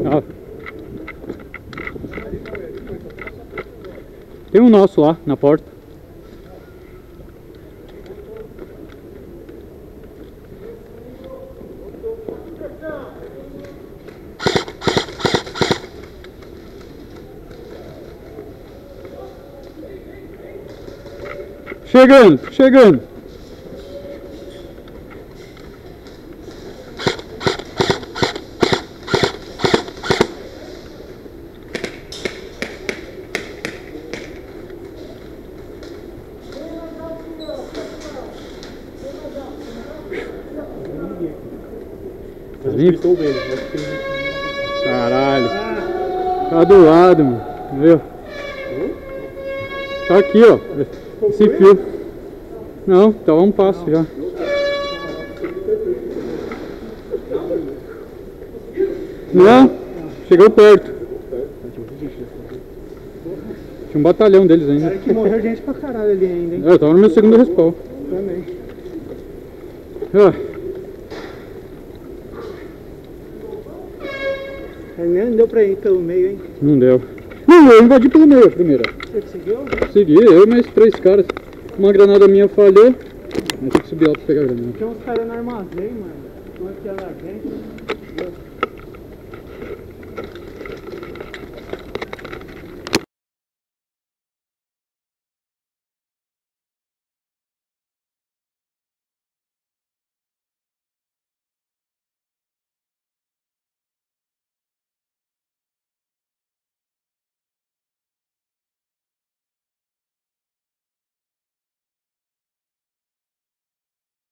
Ah. Tem um nosso lá na porta. Chegando, chegando. Caralho. Tá do lado, mano. Viu? Tá aqui, ó. Esse fio. Não, tá um passo já. Não, chegou perto. Tinha um batalhão deles ainda. Cara, que morreu gente pra caralho ali ainda, hein? Eu tava no meu segundo respawn. Também. Nem deu pra ir pelo meio, hein? Não deu. Não, eu invadi pelo meio primeiro. Você conseguiu? Segui, eu e mais 3 caras. Uma granada minha falhou. Vou ter que subir lá pra pegar a granada. Tem uns caras no armazém, mano. Estão aqui na frente.